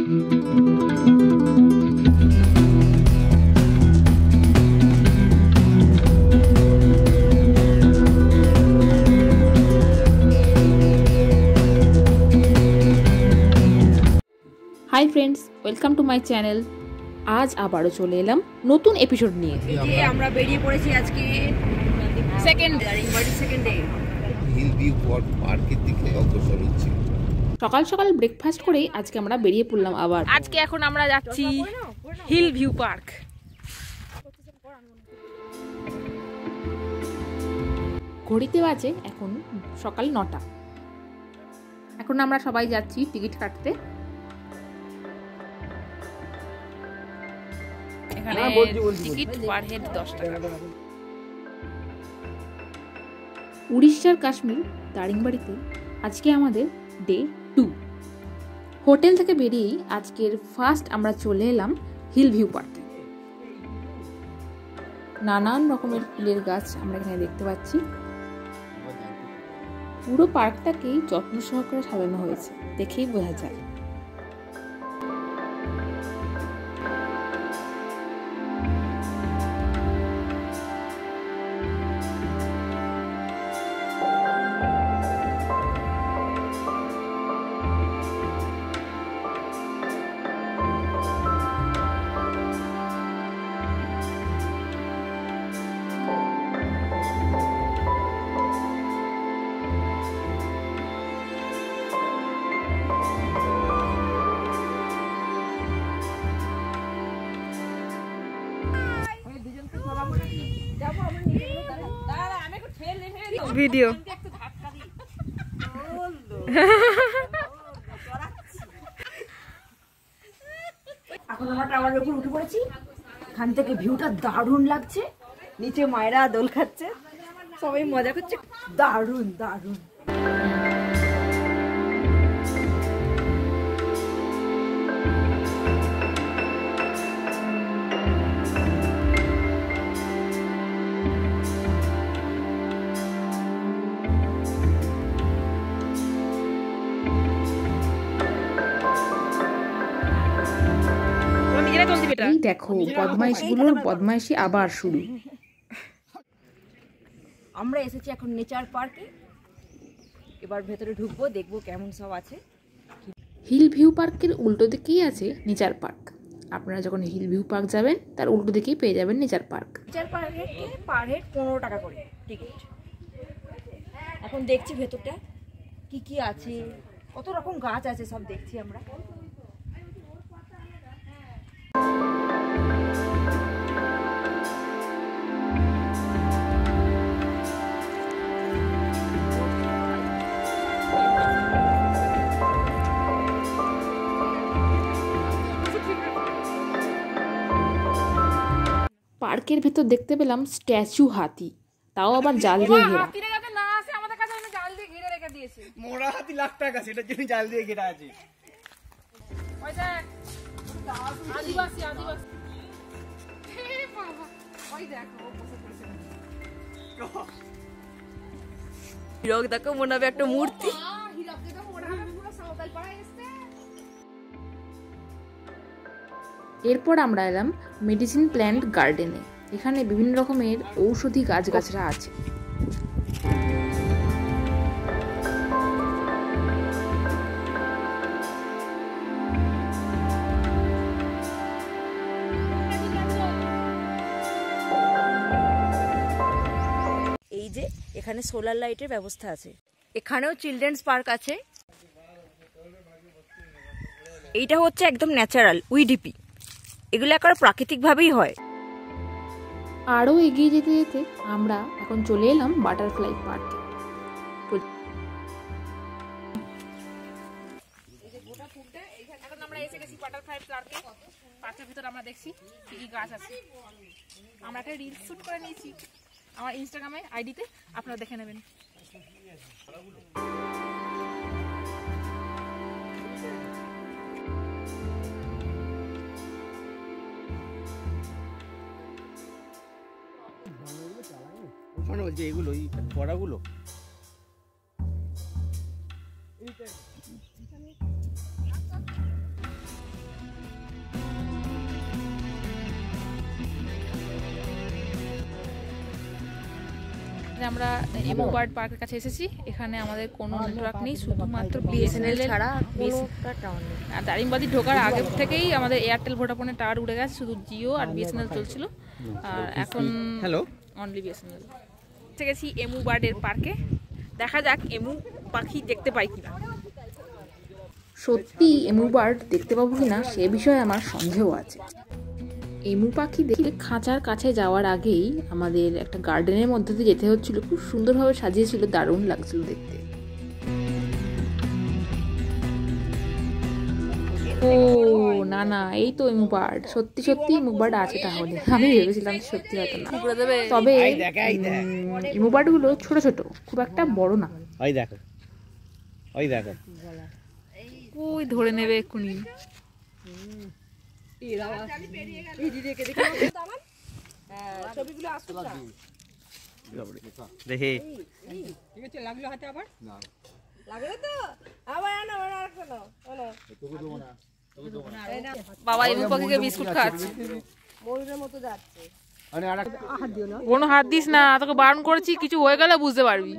Hi friends, welcome to my channel. আজ আবারও চলে এলাম নতুন এপিসোড নিয়ে। আমরা বেরিয়ে পড়েছি আজকে Daringbadi second day hill view পার্কের দিকে অগ্রসর হচ্ছি। সকাল সকাল ব্রেকফাস্ট করেই আজকে আমরা বেরিয়ে পড়লাম আবার। আজকে এখন আমরা যাচ্ছি হিল ভিউ পার্ক। ঘড়িতে বাজে এখন সকাল 9টা। এখন আমরা সবাই যাচ্ছি টিকিট কাটতে। এখানে টিকিট পার হেড 10 টাকা। উড়িষ্যার কাশ্মীর দারিংবাড়িতে আজকে আমাদের ডে 2। হোটেল থেকে বেরিয়েই আজকের ফার্স্ট আমরা চলে এলাম হিল ভিউ পার্কে। নানান রকমের ফুলের গাছ আমরা এখানে দেখতে পাচ্ছি। পুরো পার্কটাকেই যত্ন সহকারে সাজানো হয়েছে, দেখেই বোঝা যায়। ভিডিও এখন আমরা টাওয়ারের উপর উঠে পড়েছি। এখান থেকে ভিউটা দারুণ লাগছে। নিচে মায়েরা দোল খাচ্ছে, সবাই মজা করছে। দারুণ দারুণ। এই দেখো, বদমাইশগুলোর বদমাইশি আবার শুরু। আমরা এসেছি এখন নেচার পার্কে। এবার ভেতরে ঢুকবো, দেখবো কেমন সব আছে। হিল ভিউ পার্কের উল্টো দিকেই আছে নেচার পার্ক। আপনারা যখন হিল ভিউ পার্ক যাবেন তার উল্টো দিকেই পেয়ে যাবেন নেচার পার্ক। নেচার পার্কে পার হেড 15 টাকা করে টিকিট। এখন দেখছি ভেতরটা কি কি আছে, কত রকম গাছ আছে সব দেখছি আমরা। পার্কের ভেতর দেখতে পেলাম স্ট্যাচু হাতি, তাও আবার জাল দিয়ে ঘেরা। মোড়া হাতি লাখ টাকা, সেটার জন্য জাল দিয়ে ঘেরা আছে। হিরক দেখো, মনে হবে একটা মূর্তি। এরপর আমরা এলাম মেডিসিন প্ল্যান্ট গার্ডেনে। এখানে বিভিন্ন রকমের ঔষধি গাছগাছরা আছে। এই যে এখানে সোলার লাইটের ব্যবস্থা আছে। এখানেও চিলড্রেন্স পার্ক আছে। এইটা হচ্ছে একদম ন্যাচারাল উইডিপি, এগুলো একেবারে প্রাকৃতিকভাবেই হয়। আরও এগিয়ে যেতে যেতে আমরা এখন চলে এলাম বাটারফ্লাই পার্কে। এখন আমরা এসে গেছি বাটারফ্লাই পার্কে। পার্কের ভিতরে আমরা দেখছি কি কি গাছ আছে। আমরা একটা রিলস শুট করে নিয়েছি আমার ইনস্টাগ্রামে আইডিতে, আপনারা দেখে নেবেন। ওখানে বলছে এগুলো এই পড়াগুলো এখানে আমরা এমু বার্ড পার্কের কাছে এসেছি। এখানে আমাদের কোনো নেটওয়ার্ক নেই, শুধুমাত্র বিএসএনএল ছাড়া আর দারিংবাদি ঢোকার আগে থেকেই আমাদের এয়ারটেল ভোডাফোনের টাওয়ার উড়ে গেছে, শুধু জিও আর বিএসএনএল চলছিল, আর এখন অনলি বিএসএনএল। এসে গেছি এমু বার্ডের পার্কে, দেখা যাক এমু পাখি দেখতে পাই কিনা। সত্যি এমু বার্ড দেখতে পাবো কিনা সে বিষয়ে আমার সন্দেহ আছে। এমু পাখি দেখে খাঁচার কাছে যাওয়ার আগেই আমাদের একটা গার্ডেনের মধ্যে দিয়ে যেতে হচ্ছিল, খুব সুন্দরভাবে সাজিয়েছিল, দারুণ লাগছিল দেখতে। ও না না, এই তো এমু বার্ড, সত্যি সত্যি এমু বার্ড আছে তাহলে। আমি ভেবেছিলাম সত্যি হয়তো না, তবে এমু বার্ড গুলো ছোট ছোট, খুব একটা বড় না। ওই দেখো, ওই দেখো, ওই ধরে নেবে এক্ষুনি। দেখে বাবা এমু পাখিকে বিস্কুট খাচ্ছে। কোনো হাত দিস না, তোকে বারণ করেছি, কিছু হয়ে গেলে বুঝতে পারবি।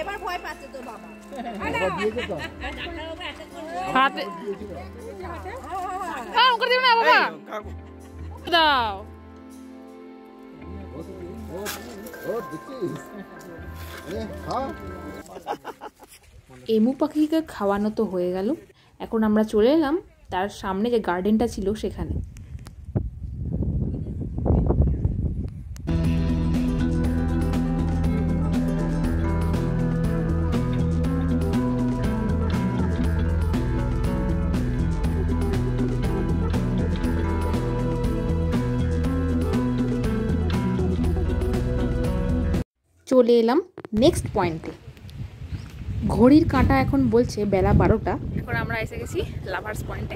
এবার ভয় পাচ্ছে তো বাবা। হাতে করে দিও না বাবা, দাও। এমু পাখিকে খাওয়ানো তো হয়ে গেল, এখন আমরা চলে এলাম তার সামনে যে গার্ডেনটা ছিল সেখানে। চলে এলাম নেক্সট পয়েন্টে। ঘড়ির কাঁটা এখন বলছে বেলা 12টা। এখন আমরা এসে গেছি লাভার্স পয়েন্টে।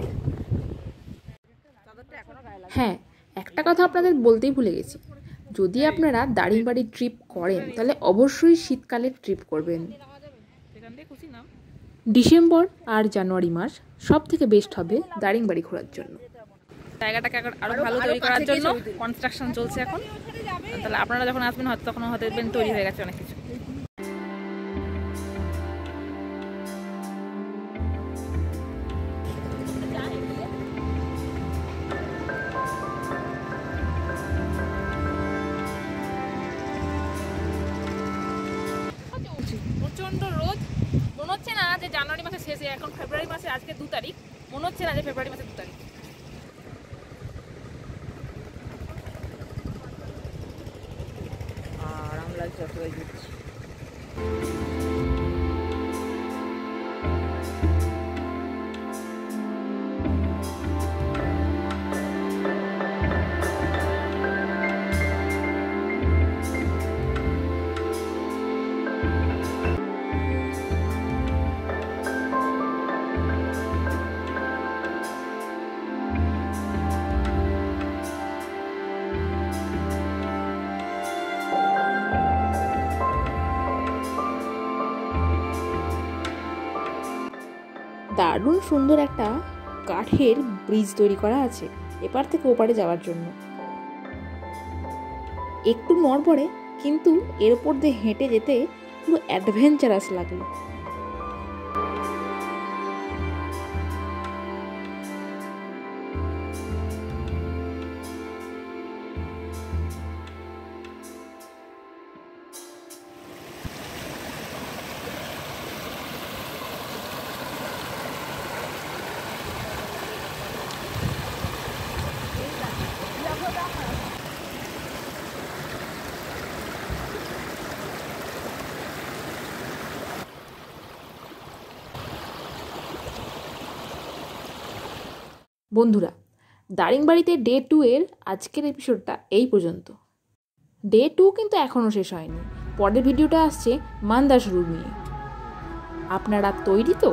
হ্যাঁ, একটা কথা আপনাদের বলতেই ভুলে গেছি, যদি আপনারা দারিংবাড়ি ট্রিপ করেন তাহলে অবশ্যই শীতকালে ট্রিপ করবেন। ডিসেম্বর আর জানুয়ারি মাস সব থেকে বেস্ট হবে দারিংবাড়ি ঘোরার জন্য। জায়গাটাকে আরো ভালো তৈরি করার জন্য কনস্ট্রাকশন চলছে এখন, তাহলে আপনারা যখন আসবেন হয়তো তখন হয়তো দেখবেন তৈরি হয়ে গেছে অনেক কিছু। প্রচন্ড রোদ, মনে হচ্ছে না যে জানুয়ারি মাসের শেষে, এখন ফেব্রুয়ারি মাসে, আজকে 2 তারিখ, মনে হচ্ছে না যে ফেব্রুয়ারি মাসের 2 তারিখ। আর আমরা যতই দিচ্ছি দারুণ সুন্দর একটা কাঠের ব্রিজ তৈরি করা আছে এপার থেকে ওপারে যাওয়ার জন্য। একটু নড়বড়ে, কিন্তু এর উপর দিয়ে হেঁটে যেতে পুরো অ্যাডভেঞ্চারাস লাগলো। বন্ধুরা, দারিংবাড়িতে ডে 2 এর আজকের এপিসোডটা এই পর্যন্ত। ডে 2 কিন্তু এখনও শেষ হয়নি, পরের ভিডিওটা আসছে মান্দাসুর নিয়ে। আপনারা তৈরি তো?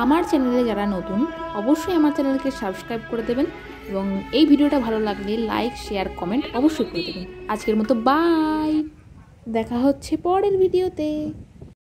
আমার চ্যানেলে যারা নতুন অবশ্যই আমার চ্যানেলকে সাবস্ক্রাইব করে দেবেন, এবং এই ভিডিওটা ভালো লাগলে লাইক, শেয়ার, কমেন্ট অবশ্যই করে দেবেন। আজকের মতো বাই, দেখা হচ্ছে পরের ভিডিওতে।